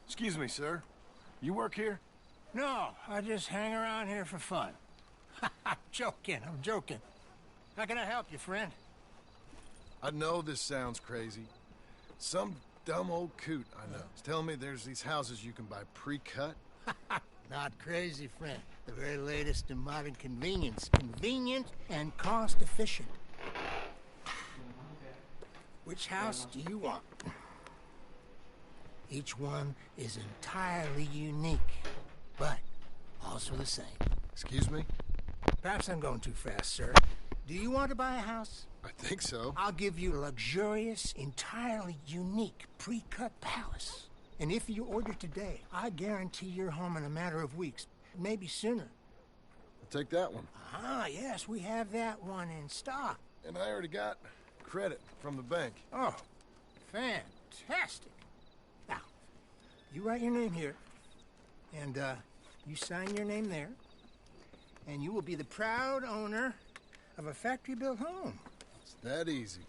Excuse me, sir. You work here? No, I just hang around here for fun. I'm joking. How can I help you, friend? I know this sounds crazy. Some dumb old coot I know is telling me there's these houses you can buy pre-cut. Not crazy, friend. The very latest in modern convenience. Convenient and cost-efficient. Which house do you want? Each one is entirely unique, but also the same. Excuse me? Perhaps I'm going too fast, sir. Do you want to buy a house? I think so. I'll give you a luxurious, entirely unique pre-cut palace. And if you order today, I guarantee you're home in a matter of weeks, maybe sooner. I'll take that one. Ah, yes, we have that one in stock. And I already got credit from the bank. Oh, fantastic. Now, you write your name here, and you sign your name there, and you will be the proud owner of a factory-built home. It's that easy.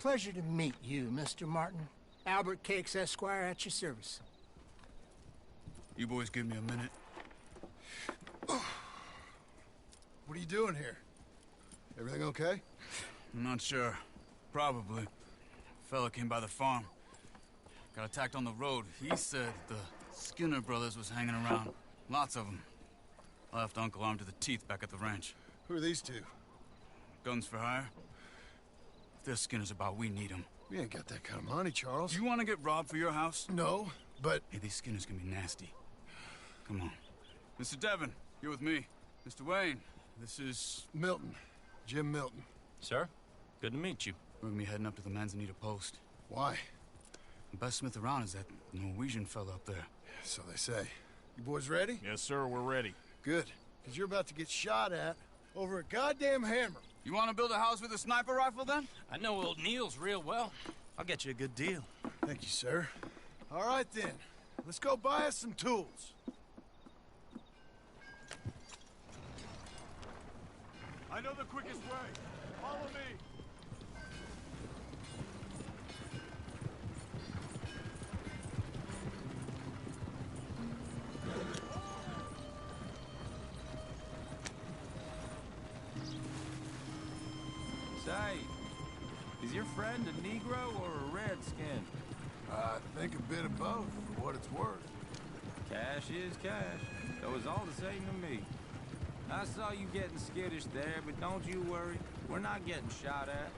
Pleasure to meet you, Mr. Martin. Albert Cakes, Esquire, at your service. You boys give me a minute. What are you doing here? Everything okay? I'm not sure. Probably. Fella came by the farm. Got attacked on the road. He said the Skinner brothers was hanging around. Lots of them. I left Uncle armed to the teeth back at the ranch. Who are these two? Guns for hire? If they're Skinner's about, we need them. We ain't got that kind of money, Charles. Do you want to get robbed for your house? No, but... Hey, these Skinners can be nasty. Come on. Mr. Devon, you're with me. Mr. Wayne, this is... Milton. Jim Milton. Sir, good to meet you. We're gonna be heading up to the Manzanita post. Why? The best smith around is that Norwegian fella up there. So they say. You boys ready? Yes, sir, we're ready. Good. Because you're about to get shot at over a goddamn hammer. You want to build a house with a sniper rifle, then? I know old Neil's real well. I'll get you a good deal. Thank you, sir. All right, then. Let's go buy us some tools. I know the quickest way. Follow me. Say, is your friend a Negro or a Redskin? I think a bit of both, for what it's worth. Cash is cash, though it's all the same to me. I saw you getting skittish there, but don't you worry. We're not getting shot at.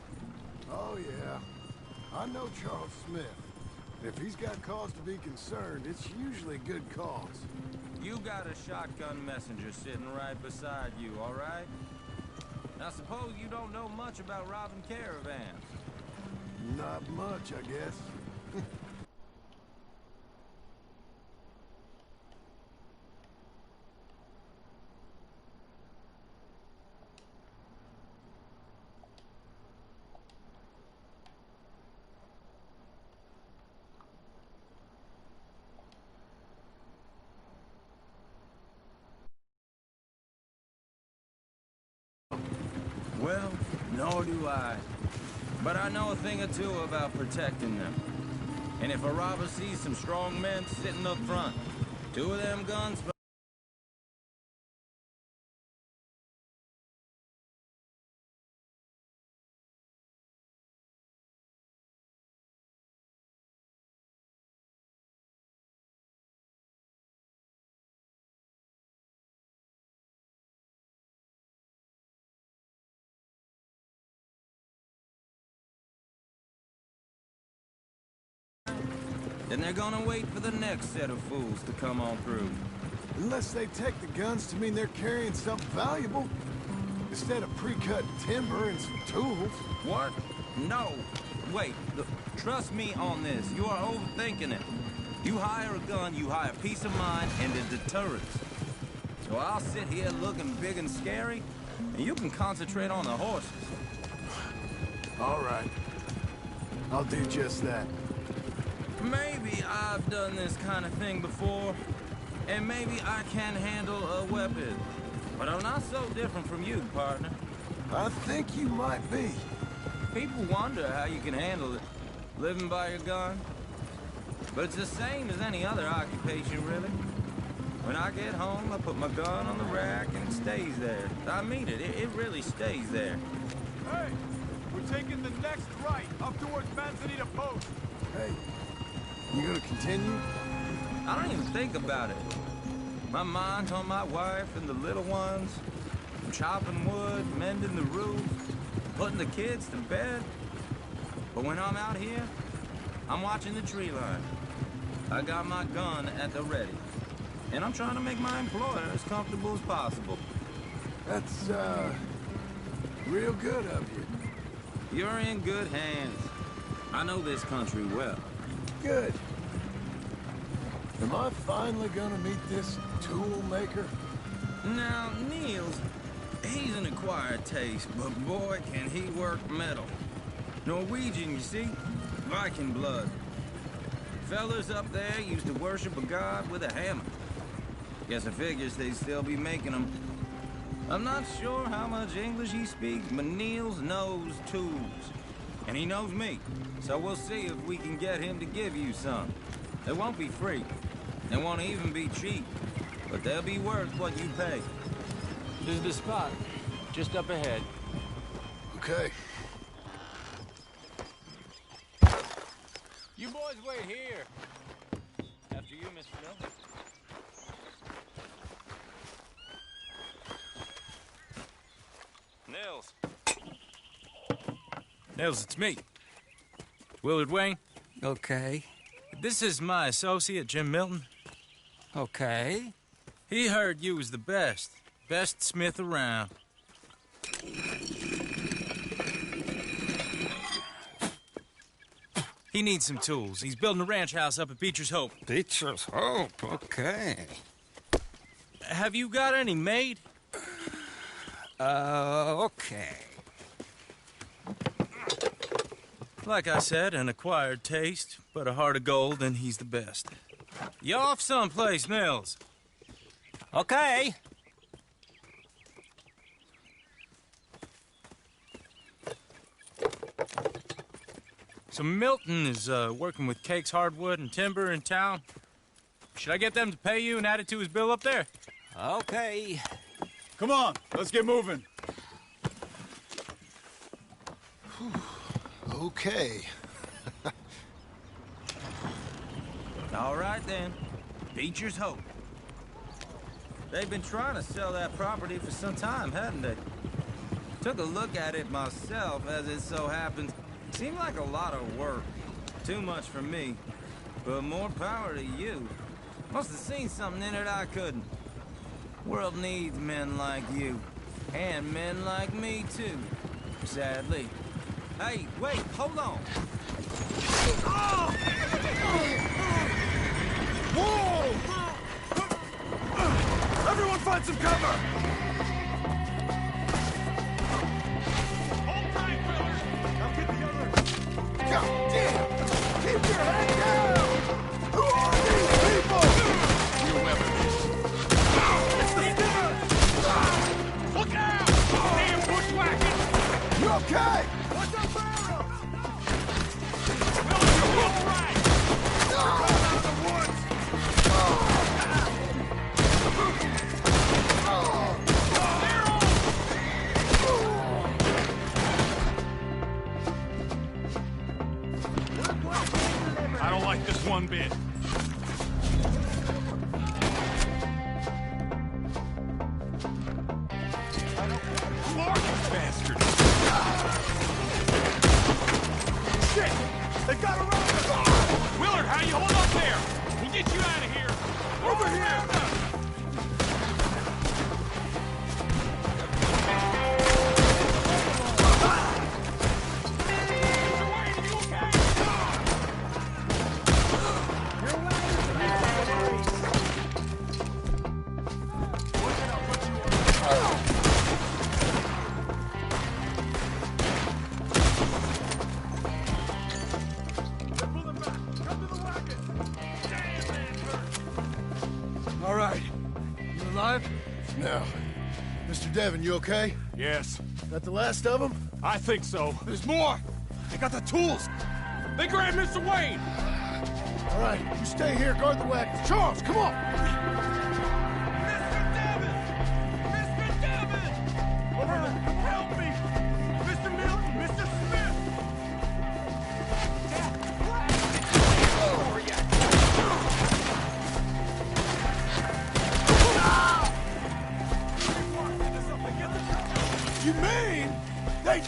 Oh, yeah. I know Charles Smith. If he's got cause to be concerned, it's usually good cause. You got a shotgun messenger sitting right beside you, all right? Now suppose you don't know much about robbing caravans. Not much, I guess. Well, nor do I. But I know a thing or two about protecting them. And if a robber sees some strong men sitting up front, 2 of them guns... then they're gonna wait for the next set of fools to come on through. Unless they take the guns to mean they're carrying something valuable. Instead of pre-cut timber and some tools. What? No. Wait, look, trust me on this. You are overthinking it. You hire a gun, you hire peace of mind and a deterrence. So I'll sit here looking big and scary, and you can concentrate on the horses. All right. I'll do just that. Maybe I've done this kind of thing before, and maybe I can handle a weapon. But I'm not so different from you, partner. I think you might be. People wonder how you can handle it. Living by your gun. But it's the same as any other occupation, really. When I get home, I put my gun on the rack and it stays there. I mean it. It really stays there. Hey! We're taking the next right, up towards Manzanita Post. Hey, you gonna continue? I don't even think about it. My mind's on my wife and the little ones. I'm chopping wood, mending the roof, putting the kids to bed. But when I'm out here, I'm watching the tree line. I got my gun at the ready. And I'm trying to make my employer as comfortable as possible. That's, real good of you. You're in good hands. I know this country well. Good. Am I finally gonna meet this tool maker? Now, Niels, he's an acquired taste, but boy, can he work metal. Norwegian, you see? Viking blood. Fellas up there used to worship a god with a hammer. Guess I figures they'd still be making them. I'm not sure how much English he speaks, but Niels knows tools. And he knows me, so we'll see if we can get him to give you some. They won't be free. They won't even be cheap. But they'll be worth what you pay. This is the spot. Just up ahead. Okay. You boys wait here. After you, Mr. Miller. Nils. Nils, it's me. Willard Wayne. Okay. This is my associate, Jim Milton. Okay. He heard you was the best. Best smith around. He needs some tools. He's building a ranch house up at Beecher's Hope. Beecher's Hope, okay. Have you got any made? Okay. Like I said, an acquired taste, but a heart of gold, and he's the best. You off someplace, Nils? Okay. So Milton is working with Cakes Hardwood and Timber in town. Should I get them to pay you and add it to his bill up there? Okay. Come on, let's get moving. Okay. All right, then. Beecher's Hope. They've been trying to sell that property for some time, hadn't they? Took a look at it myself, as it so happens. Seemed like a lot of work. Too much for me. But more power to you. Must have seen something in it I couldn't. World needs men like you. And men like me, too. Sadly. Hey, wait, hold on. Whoa! Everyone find some cover! Hold tight, Willard! I'll get the other... God damn! Keep your head down! Who are these people? Your weapons. It's the Skinner! Look out! Damn bushwhackers! You okay? Watch out, barrel! Willard, you're all right! We're going out of the woods! I don't like this one bit. Who are these bastards? Shit! They've got around us! Willard, how you hold up there? We'll get you out of here. Over here! All right. You alive? Now, Mr. Devon, you okay? Yes, That the last of them? I think so. There's more! They got the tools! They grabbed Mr. Wayne! All right, you stay here, guard the wagons. Charles, come on! Mr. Devin! Mr. Devin! Help me! Mr. Milton! Mr. Smith! You mean they...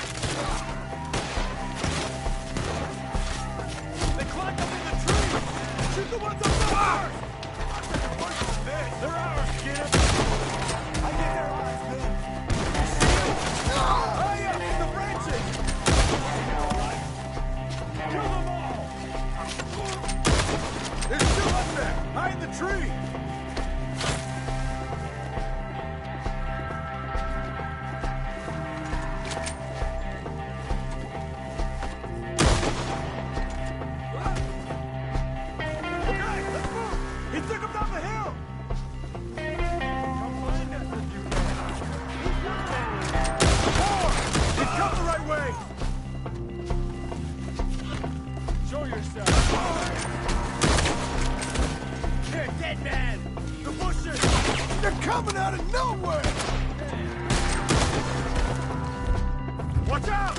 They climbed up in the tree! Shoot the ones up there! They're ours, kid! I get their eyes, man! Hurry up! The branches! Kill them all! They're still up there! High in the tree! They're coming out of nowhere! Watch out!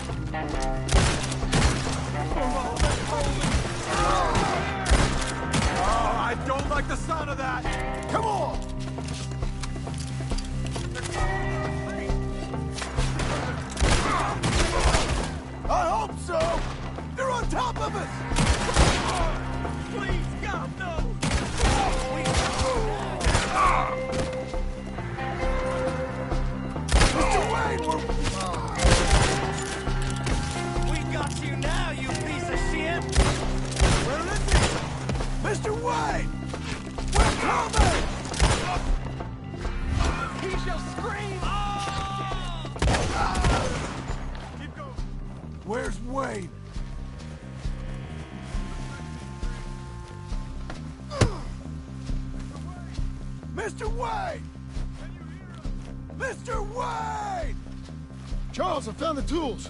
Oh, I don't like the sound of that! Come on! I hope so! They're on top of us! Please, God, no! Mr. Wayne, We got you now, you piece of shit! Where is he? Mr. Wayne! We're coming! He shall scream! Keep going! Where's Wayne? Mr. Wayne! Mr. Wayne! Charles, I found the tools.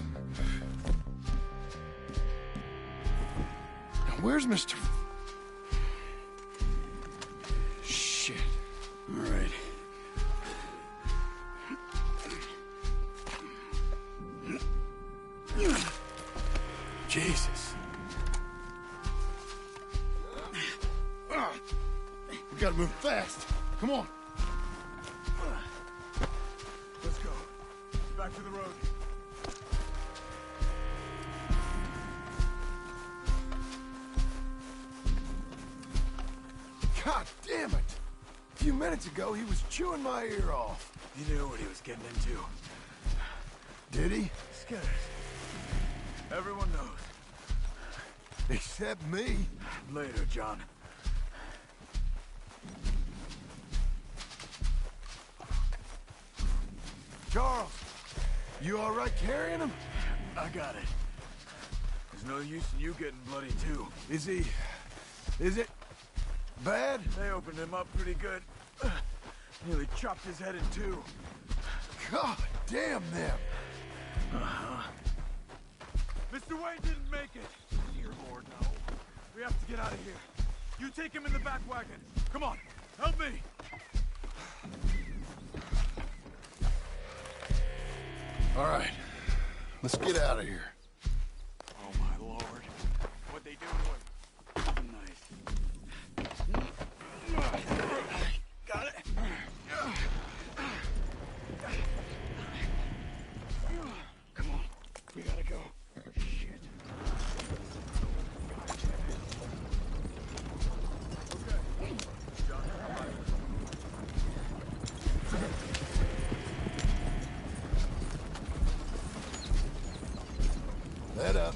Now, where's Mr. Shit. All right. Jesus. We gotta move fast. Come on. Let's go. Back to the road. God damn it! A few minutes ago, he was chewing my ear off. He knew what he was getting into. Did he? Skinners. Everyone knows. Except me. Later, John. Charles, you all right carrying him? I got it. There's no use in you getting bloody, too. Is he... is it... bad? They opened him up pretty good. Nearly chopped his head in two. God damn them! Mr. Wayne didn't make it. Dear Lord, no. We have to get out of here. You take him in the back wagon. Come on, help me. All right, let's get out of here. Oh, my Lord. What'd they do to him? Nice. Got it. Come on, we gotta go. Shit. Okay. John, Head up.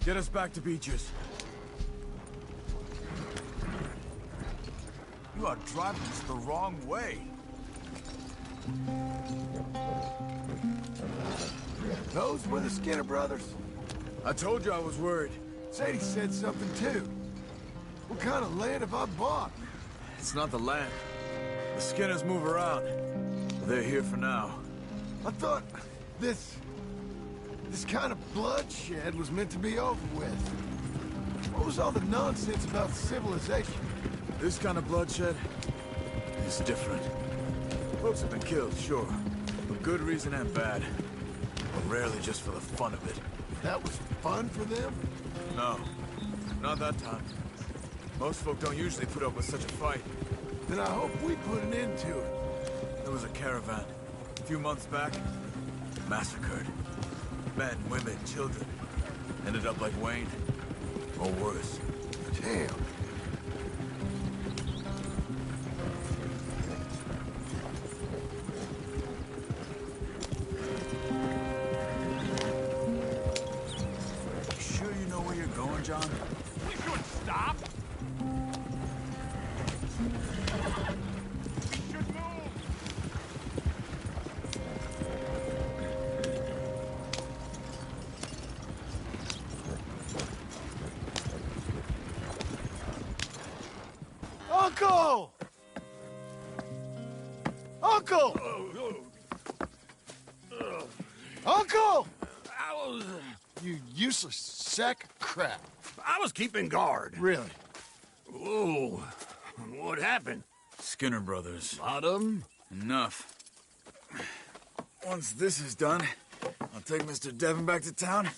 get us back to Beaches. You are driving us the wrong way. Those were the Skinner brothers? I told you I was worried. Sadie said something too. What kind of land have I bought? It's not the land. The Skinners move around. They're here for now. I thought this kind of bloodshed was meant to be over with. What was all the nonsense about civilization? This kind of bloodshed is different. Folks have been killed, sure. For good reason and bad. But rarely just for the fun of it. That was fun for them? No, not that time. Most folk don't usually put up with such a fight. Then I hope we put an end to it. There was a caravan, a few months back, massacred. Men, women, children. Ended up like Wayne, or worse. Damn. You sure you know where you're going, John? We should stop. We should move. Uncle! Uncle! Uncle! You useless sack of crap. I was keeping guard. Really? Whoa. What happened? Skinner brothers. Lot of them? Enough. Once this is done, I'll take Mr. Devon back to town.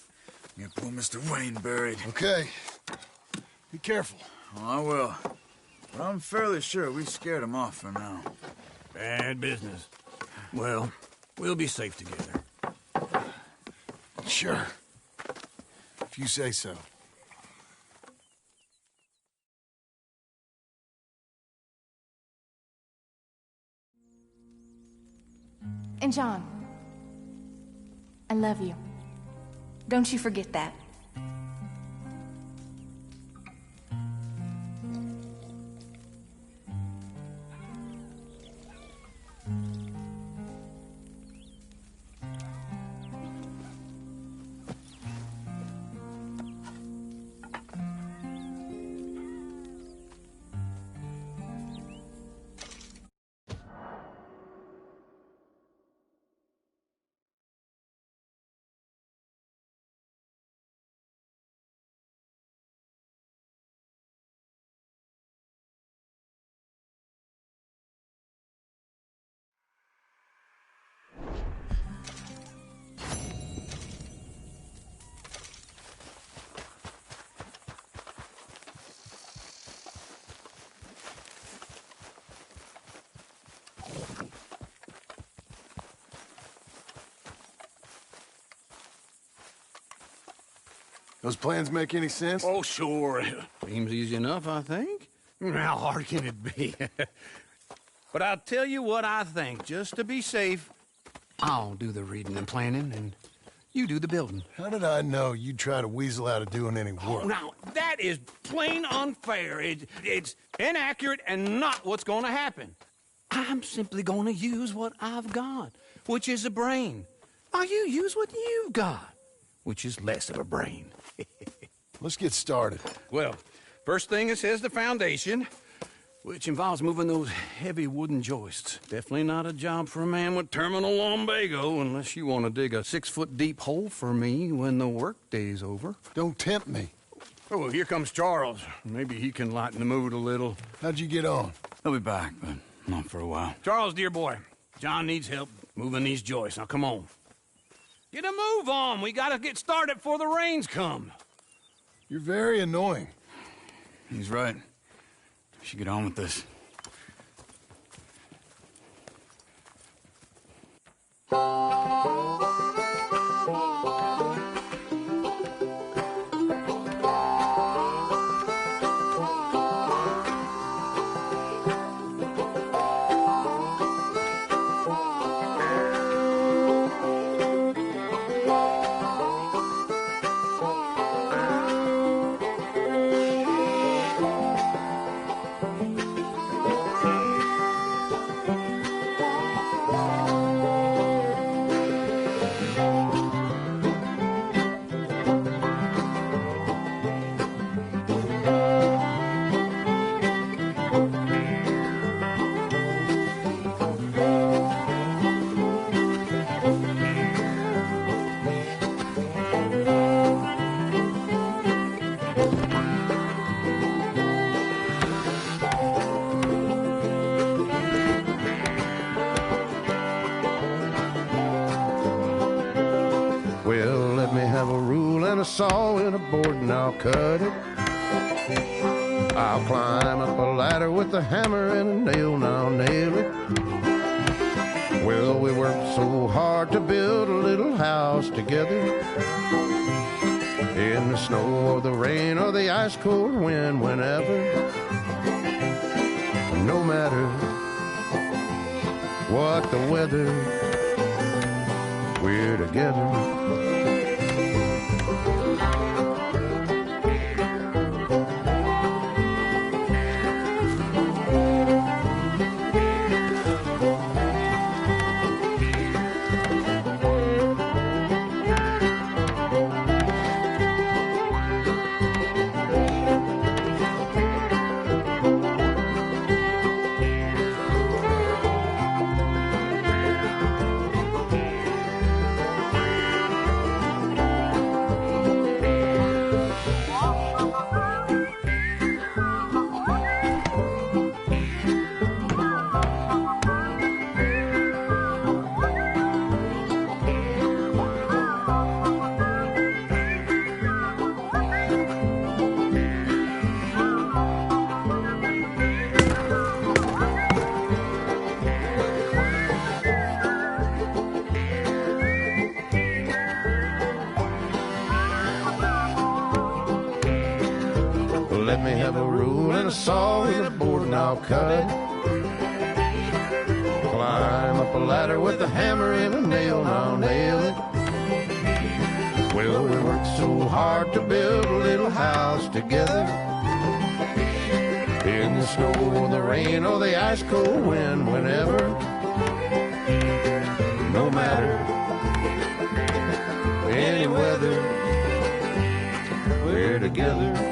Get poor Mr. Wayne buried. Okay. Be careful. Oh, I will. But I'm fairly sure we scared him off for now. Bad business. Well, we'll be safe together. Sure. If you say so. And John, I love you. Don't you forget that. Those plans make any sense? Oh, sure. Seems easy enough, I think. How hard can it be? But I'll tell you what I think. Just to be safe, I'll do the reading and planning, and you do the building. How did I know you'd try to weasel out of doing any work? Now, that is plain unfair. It's inaccurate and not what's going to happen. I'm simply going to use what I've got, which is a brain. Now, you use what you've got, which is less of a brain. Let's get started. Well, first thing it says the foundation, which involves moving those heavy wooden joists. Definitely not a job for a man with terminal lumbago, unless you want to dig a 6-foot deep hole for me when the workday's over. Don't tempt me. Oh, here comes Charles. Maybe he can lighten the mood a little. How'd you get on? He'll be back, but not for a while. Charles, dear boy, John needs help moving these joists. Now, come on. Get a move on. We gotta get started before the rains come. You're very annoying. He's right. We should get on with this. and a saw and a board and I'll cut it. I'll climb up a ladder with a hammer and a nail and I'll nail it. Well, we worked so hard to build a little house together. In the snow or the rain or the ice cold wind, whenever. No matter what the weather, we're together. Let me have a rule and a saw and a board and I'll cut it. Climb up a ladder with a hammer and a nail and I'll nail it. Well, we worked so hard to build a little house together. In the snow or the rain or the ice cold wind, whenever. No matter any weather, we're together.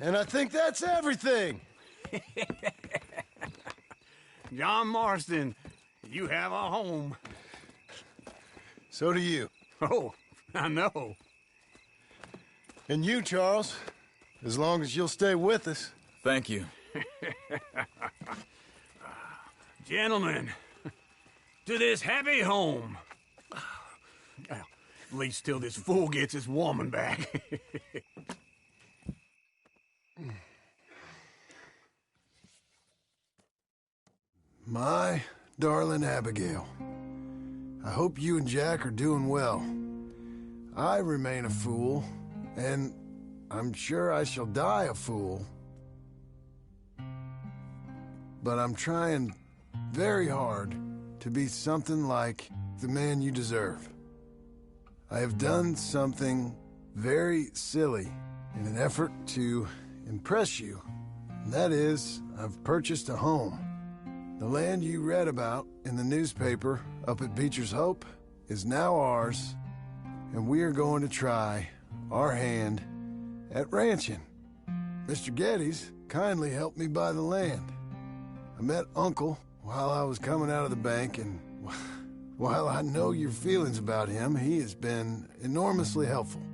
And I think that's everything. John Marston, you have a home. So do you. Oh, I know. And you, Charles, as long as you'll stay with us. Thank you. Gentlemen, to this happy home. Well, at least till this fool gets his woman back. My darling Abigail, I hope you and Jack are doing well. I remain a fool, and I'm sure I shall die a fool. But I'm trying very hard to be something like the man you deserve. I have done something very silly in an effort to impress you. And that is, I've purchased a home. The land you read about in the newspaper up at Beecher's Hope is now ours, and we are going to try our hand at ranching. Mr. Geddes kindly helped me buy the land. I met Uncle while I was coming out of the bank, and while I know your feelings about him, he has been enormously helpful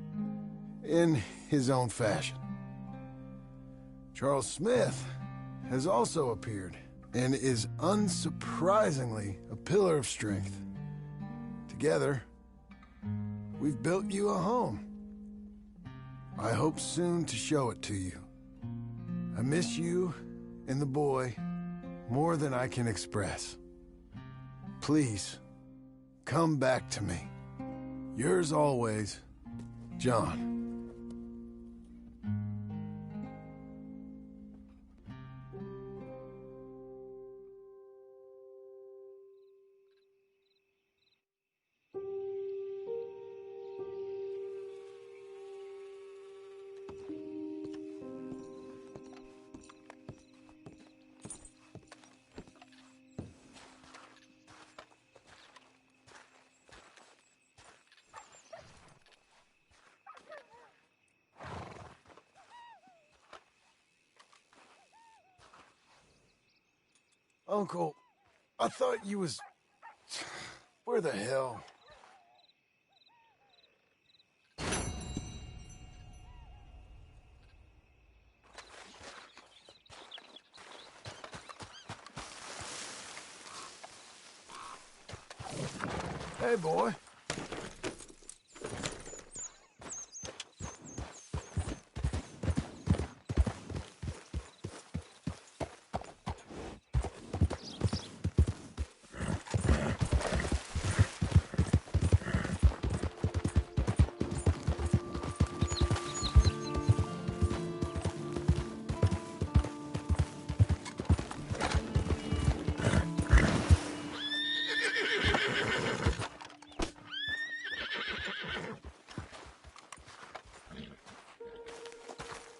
in his own fashion. Charles Smith has also appeared and is unsurprisingly a pillar of strength. Together, we've built you a home. I hope soon to show it to you. I miss you and the boy more than I can express. Please, come back to me. Yours always, John. Uncle, I thought you was... Where the hell? Hey, boy.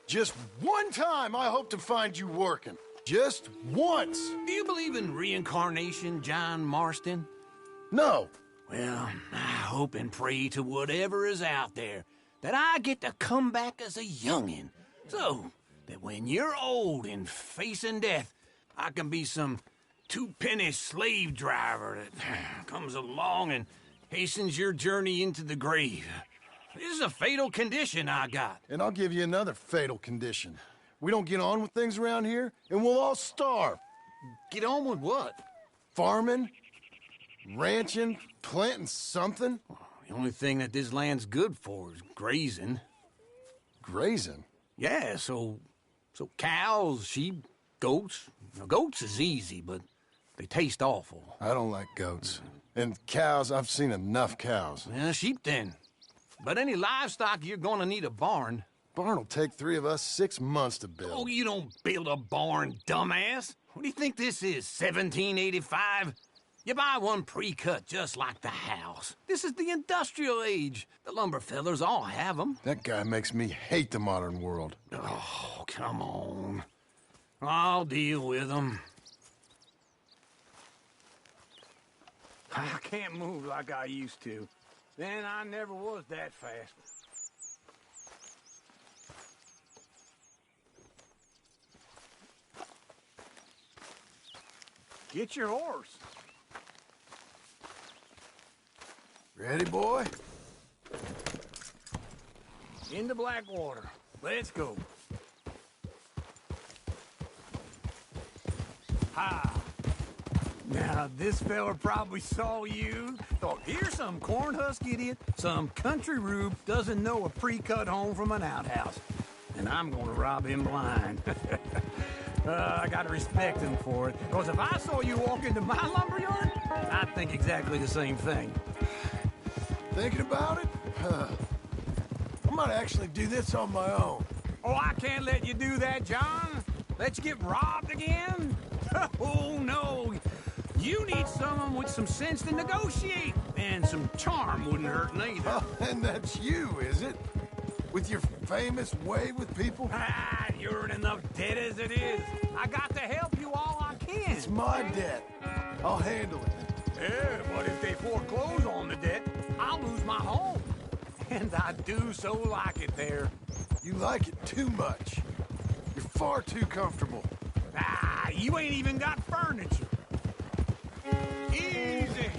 Just one time I hope to find you working. Just once. Do you believe in reincarnation, John Marston? No. Well, I hope and pray to whatever is out there that I get to come back as a youngin', so that when you're old and facing death, I can be some two-penny slave driver that comes along and hastens your journey into the grave. This is a fatal condition I got. And I'll give you another fatal condition. We don't get on with things around here, and we'll all starve. Get on with what? Farming, ranching, planting something. The only thing that this land's good for is grazing. Grazing? Yeah, so cows, sheep, goats. Now, goats is easy, but they taste awful. I don't like goats. And cows, I've seen enough cows. Yeah, sheep then. But any livestock, you're gonna need a barn. Barn will take 3 of us 6 months to build. Oh, you don't build a barn, dumbass. What do you think this is, 1785? You buy one pre-cut just like the house. This is the industrial age. The lumber fellers all have them. That guy makes me hate the modern world. Oh, come on. I'll deal with them. I can't move like I used to. Then I never was that fast. Get your horse. Ready, boy? Into Blackwater. Let's go. Ha! Now, this fella probably saw you, thought, here's some corn husk idiot, some country rube doesn't know a pre-cut home from an outhouse. And I'm gonna rob him blind. I gotta respect him for it, because if I saw you walk into my lumberyard, I'd think exactly the same thing. Thinking about it? I might actually do this on my own. Oh, I can't let you do that, John. Let you get robbed again? Oh, no. You need someone with some sense to negotiate, and some charm wouldn't hurt neither. Oh, and that's you, is it? With your famous way with people? Ah, you're in enough debt as it is. I got to help you all I can. It's my debt. I'll handle it. Yeah, but if they foreclose on the debt, I'll lose my home. And I do so like it there. You like it too much. You're far too comfortable. Ah, you ain't even got furniture. Easy.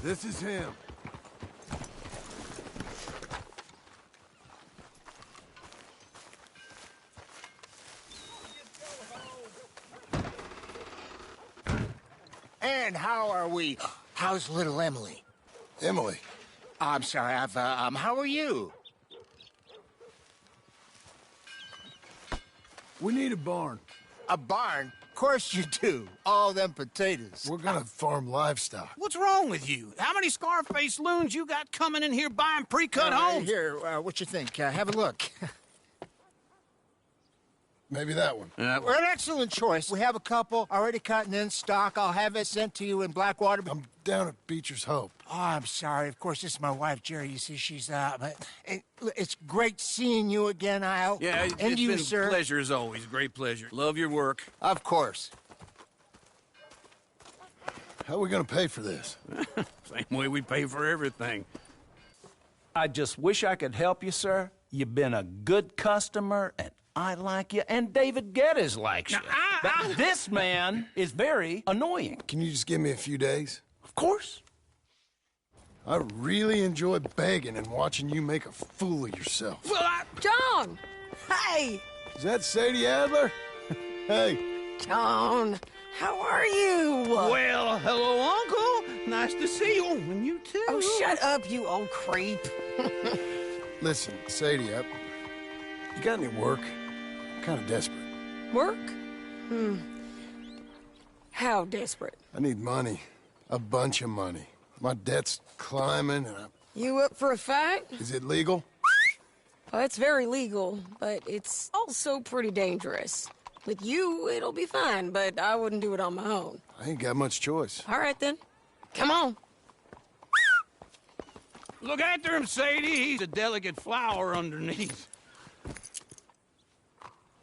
This is him. And how are we? How's little Emily? Emily. I'm sorry, how are you? We need a barn. A barn? Of course you do. All them potatoes. We're gonna farm livestock. What's wrong with you? How many Scarface loons you got coming in here buying pre-cut homes? Here, what you think? Have a look. maybe that one. We're an excellent choice. We have a couple already cut and in stock. I'll have it sent to you in Blackwater. I'm down at Beecher's Hope. Oh, I'm sorry. Of course, this is my wife, Jerry. You see, she's but it's great seeing you again, Al. Yeah, and it's you, been sir. a pleasure as always. Great pleasure. Love your work. Of course. How are we gonna pay for this? Same way we pay for everything. I just wish I could help you, sir. You've been a good customer, and I like you, and David Geddes likes you. But this man is very annoying. Can you just give me a few days? Of course. I really enjoy begging and watching you make a fool of yourself. Well, John! Hey! Is that Sadie Adler? Hey. John, how are you? Well, hello, Uncle. Nice to see you. And you too. Oh, shut up, you old creep. Listen, Sadie, you got any work? I'm kind of desperate. Work? How desperate? I need money. A bunch of money. My debt's climbing and You up for a fight? Is it legal? Well, it's very legal, but it's also pretty dangerous. With you, it'll be fine, but I wouldn't do it on my own. I ain't got much choice. All right, then. Come on. Look after him, Sadie. He's a delicate flower underneath.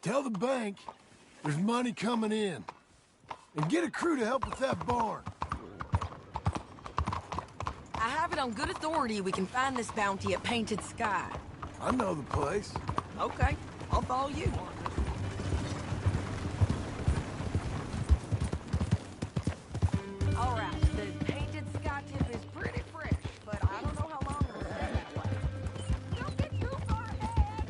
Tell the bank there's money coming in. And get a crew to help with that barn. I have it on good authority we can find this bounty at Painted Sky. I know the place. Okay, I'll follow you. All right, the Painted Sky tip is pretty fresh, but I don't know how long it'll stay that way. Don't get too far ahead.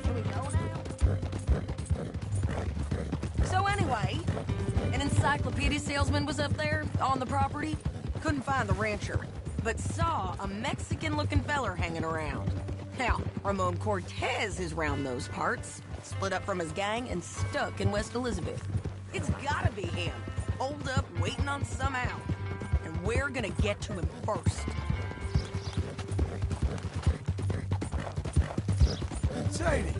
Can we go now? So anyway, an encyclopedia salesman was up there on the property. Couldn't find the rancher, but saw a Mexican-looking feller hanging around. Now, Ramon Cortez is round those parts, split up from his gang and stuck in West Elizabeth. It's gotta be him, holed up waiting on some out. And we're gonna get to him first. Sadie!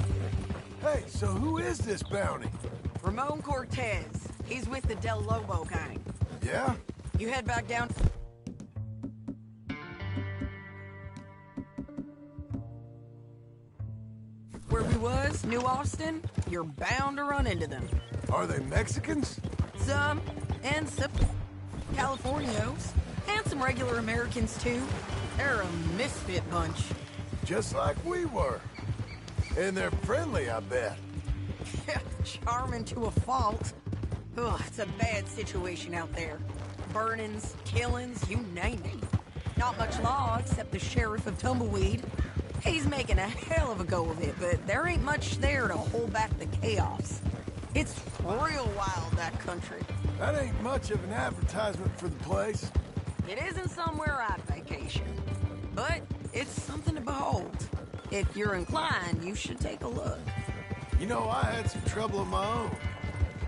Hey, so who is this bounty? Ramon Cortez. He's with the Del Lobo gang. Yeah? You head back down. Where we was, New Austin, you're bound to run into them. Are they Mexicans? Some, and some Californios, and some regular Americans too. They're a misfit bunch. Just like we were. And they're friendly, I bet. Charming to a fault. Ugh, it's a bad situation out there. Burnings, killings, you name it. Not much law except the sheriff of Tumbleweed. He's making a hell of a go of it, but there ain't much there to hold back the chaos. It's real wild, that country. That ain't much of an advertisement for the place. It isn't somewhere I'd vacation, but it's something to behold. If you're inclined, you should take a look. You know, I had some trouble of my own.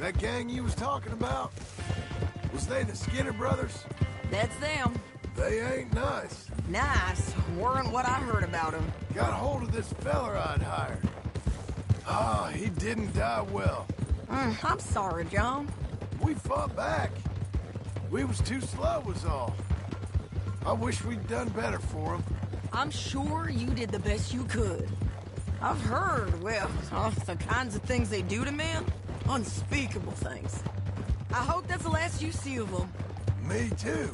That gang you was talking about, was they the Skinner brothers? That's them. They ain't nice. Nice weren't what I heard about them. Got hold of this feller I'd hired. Ah, he didn't die well. I'm sorry, John. We fought back. We was too slow was all. I wish we'd done better for him. I'm sure you did the best you could. I've heard, well, the kinds of things they do to men. Unspeakable things. I hope that's the last you see of them. Me too.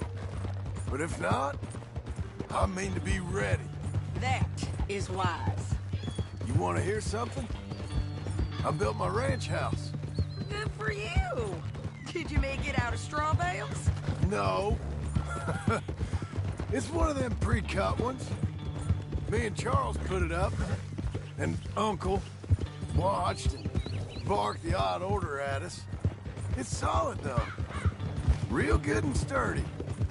But if not, I mean to be ready. That is wise. You want to hear something? I built my ranch house. Good for you. Did you make it out of straw bales? No. It's one of them pre-cut ones. Me and Charles put it up, and Uncle watched and barked the odd order at us. It's solid, though. Real good and sturdy.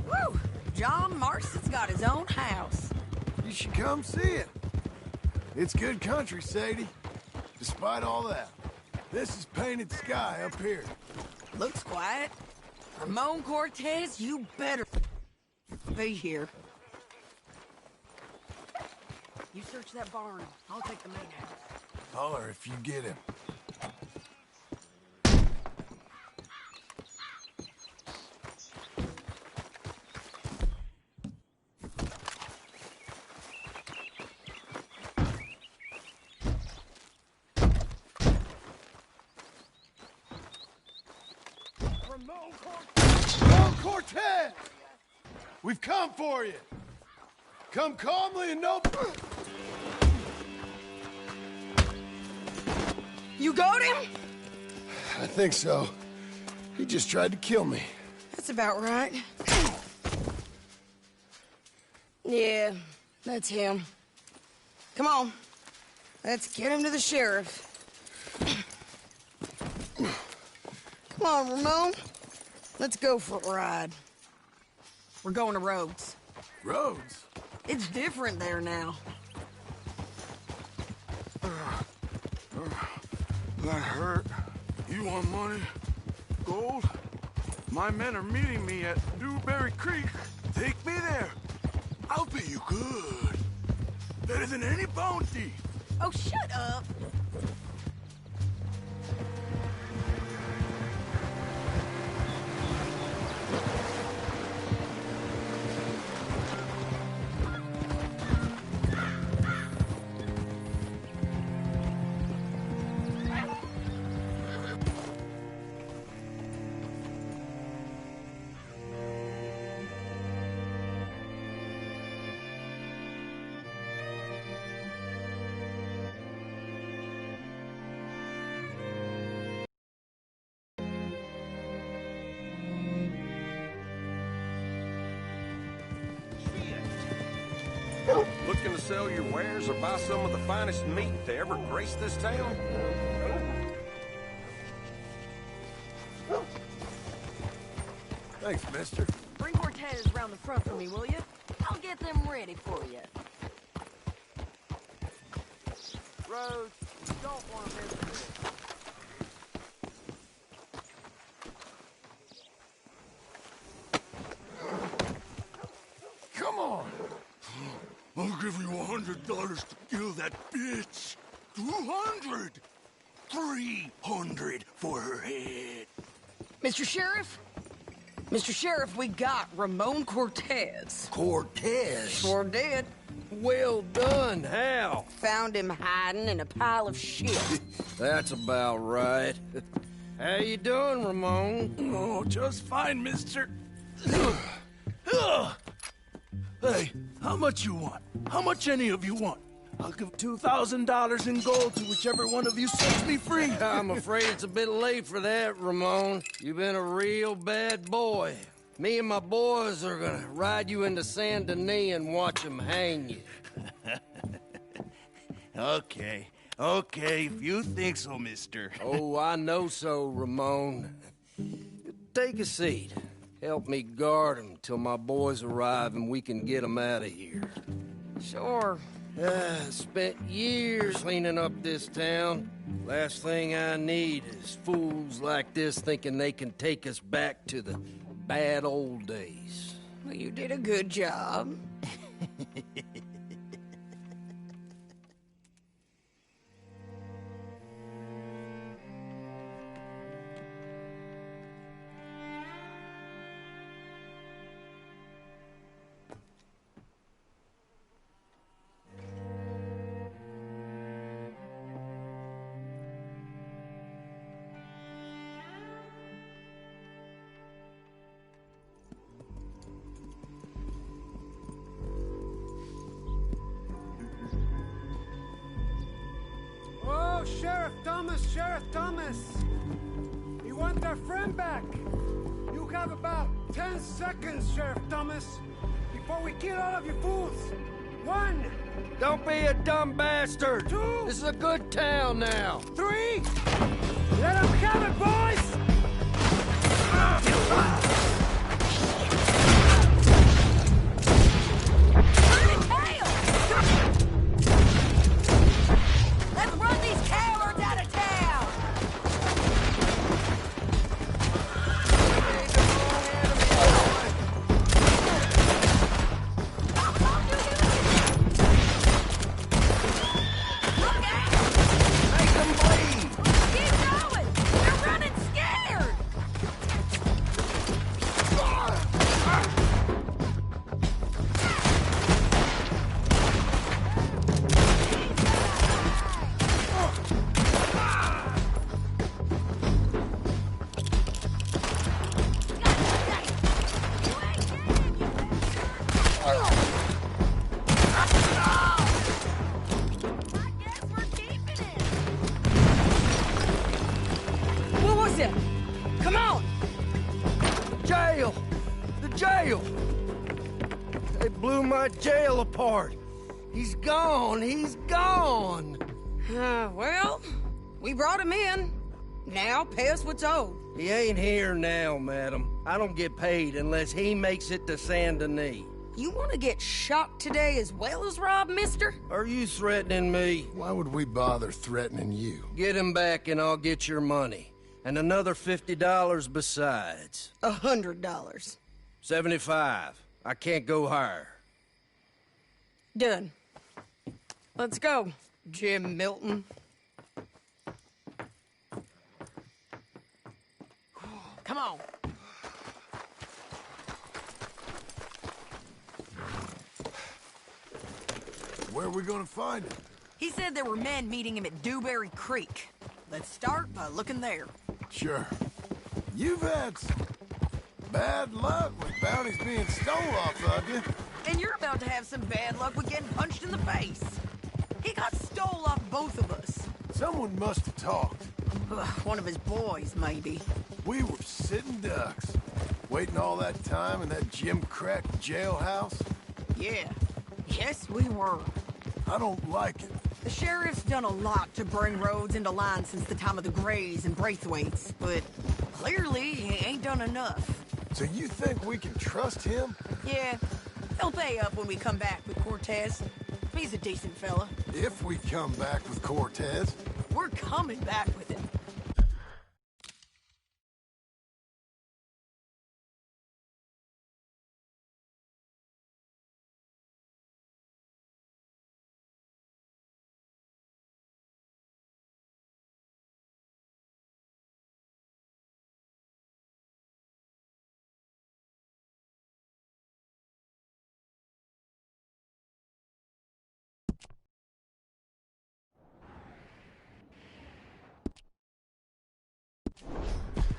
Woo! John Marston's got his own house. You should come see it. It's good country, Sadie. Despite all that. This is Painted Sky up here. Looks quiet. Ramon Cortez, you better be here. You search that barn. I'll take the main house. Holler if you get him. Ramon Cortez! We've come for you! Come calmly and no... You got him? I think so. He just tried to kill me. That's about right. Yeah, that's him. Come on. Let's get him to the sheriff. Come on, Ramon. Let's go for a ride. We're going to Rhodes. Rhodes? It's different there now. That hurt. You want money? Gold? My men are meeting me at Dewberry Creek. Take me there. I'll pay you good. Better than any bounty. Oh, shut up. Looking to sell your wares or buy some of the finest meat to ever grace this town? Thanks, mister. Bring Cortez around the front for me, will you? I'll get them ready for you. Rose, you don't want to miss this. Come on! I'll give you $100 to kill that bitch. 200! 300 for her head. Mr. Sheriff? Mr. Sheriff, we got Ramon Cortez. Cortez? Sure did. Well done, Hal. Found him hiding in a pile of shit. That's about right. How you doing, Ramon? Oh, just fine, mister. Hey, how much you want? How much any of you want? I'll give $2,000 in gold to whichever one of you sets me free. I'm afraid it's a bit late for that, Ramon. You've been a real bad boy. Me and my boys are gonna ride you into Saint Denis and watch them hang you. Okay, if you think so, mister. Oh, I know so, Ramon. Take a seat. Help me guard them till my boys arrive and we can get them out of here. Sure. Spent years cleaning up this town. Last thing I need is fools like this thinking they can take us back to the bad old days. Well, you did a good job. Sheriff Thomas! We want our friend back! You have about 10 seconds, Sheriff Thomas, before we kill all of you fools! 1! Don't be a dumb bastard! 2! This is a good town now! 3! Let them have it, boys! Let's run these cowards out of town! him. Come on! Jail! The jail! They blew my jail apart. He's gone. He's gone. Well, we brought him in. Now pay us what's owed. He ain't here now, madam. I don't get paid unless he makes it to Saint Denis. You want to get shot today as well as Rob, mister? Are you threatening me? Why would we bother threatening you? Get him back and I'll get your money. And another $50 besides. $100. 75. I can't go higher. Done. Let's go, Jim Milton. Come on. Where are we gonna find him? He said there were men meeting him at Dewberry Creek. Let's start by looking there. Sure. You've had some bad luck with bounties being stole off of you. And you're about to have some bad luck with getting punched in the face. He got stole off both of us. Someone must have talked. One of his boys, maybe. We were sitting ducks, waiting all that time in that Jim Crack jailhouse. Yeah. Yes, we were. I don't like it. The sheriff's done a lot to bring roads into line since the time of the Grays and Braithwaites, but clearly he ain't done enough. So you think we can trust him? Yeah. He'll pay up when we come back with Cortez. He's a decent fella. If we come back with Cortez. We're coming back with him.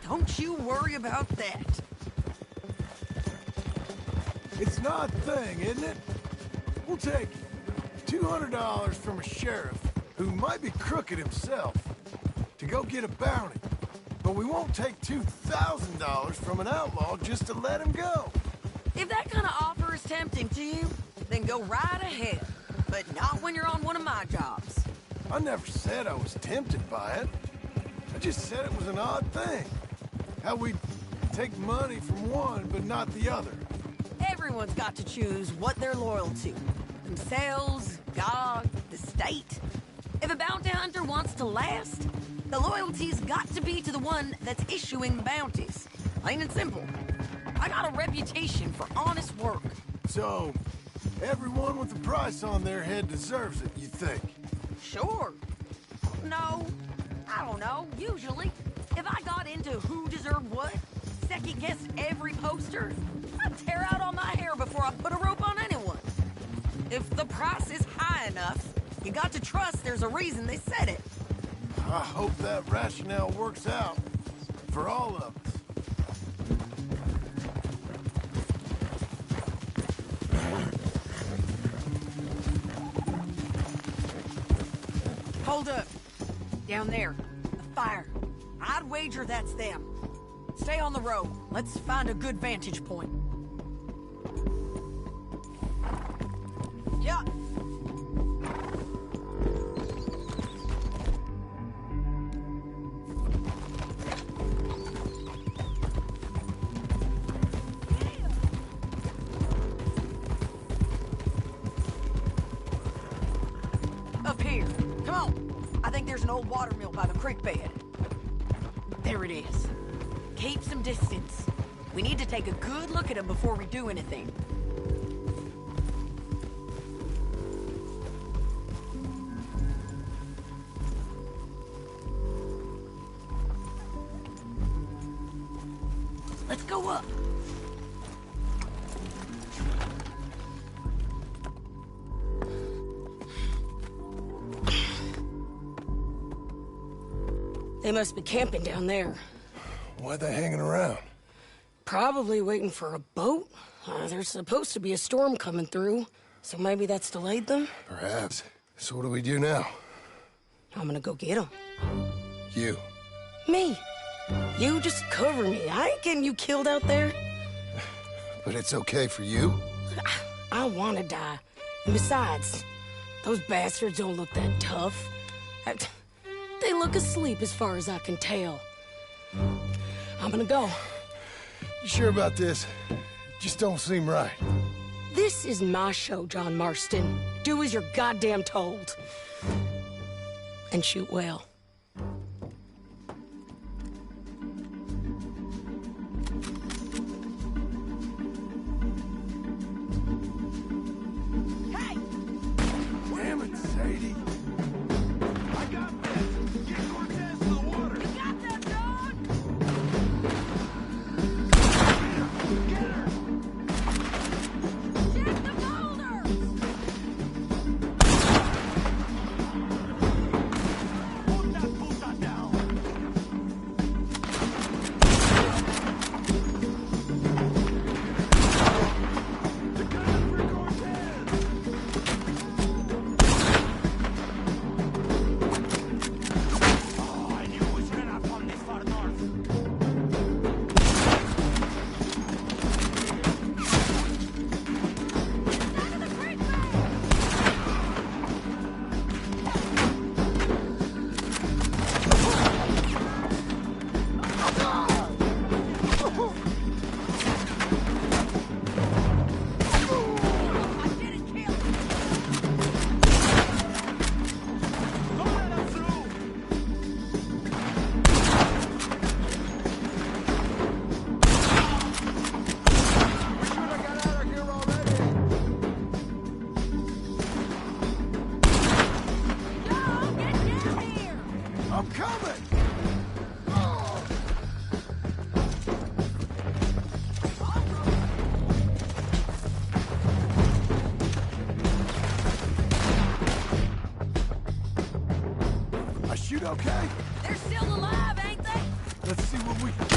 Don't you worry about that. It's an odd thing, isn't it? We'll take $200 from a sheriff who might be crooked himself to go get a bounty. But we won't take $2,000 from an outlaw just to let him go. If that kind of offer is tempting to you, then go right ahead. But not when you're on one of my jobs. I never said I was tempted by it. I just said it was an odd thing. How we take money from one, but not the other. Everyone's got to choose what they're loyal to. Themselves, God, the state. If a bounty hunter wants to last, the loyalty's got to be to the one that's issuing bounties. Plain and simple. I got a reputation for honest work. So, everyone with a price on their head deserves it, you think? Sure. No, I don't know, usually. If I got into who deserved what, second-guessed every poster, I'd tear out all my hair before I put a rope on anyone. If the price is high enough, you got to trust there's a reason they said it. I hope that rationale works out for all of us. Hold up. Down there. A fire. I'd wager that's them. Stay on the road. Let's find a good vantage point. Yeah. Up here. Come on. I think there's an old water mill by the creek bed. There it is. Keep some distance. We need to take a good look at him before we do anything. Let's go up. They must be camping down there. Why are they hanging around? Probably waiting for a boat. There's supposed to be a storm coming through, so maybe that's delayed them? Perhaps. So what do we do now? I'm gonna go get them. You. Me. You just cover me. I ain't getting you killed out there. But it's okay for you? I want to die. And besides, those bastards don't look that tough. They look asleep as far as I can tell. I'm gonna go. You sure about this? Just don't seem right. This is my show, John Marston. Do as you're goddamn told. And shoot well. Hey! Damn it, Sadie. I got this. Get Cortez to the water. You got that, John? Get her! Check the boulders! Put that puta down. They're coming for Cortez. Oh, I knew we should not come this far north. I'm coming! I shoot okay? They're still alive, ain't they? Let's see what we can do.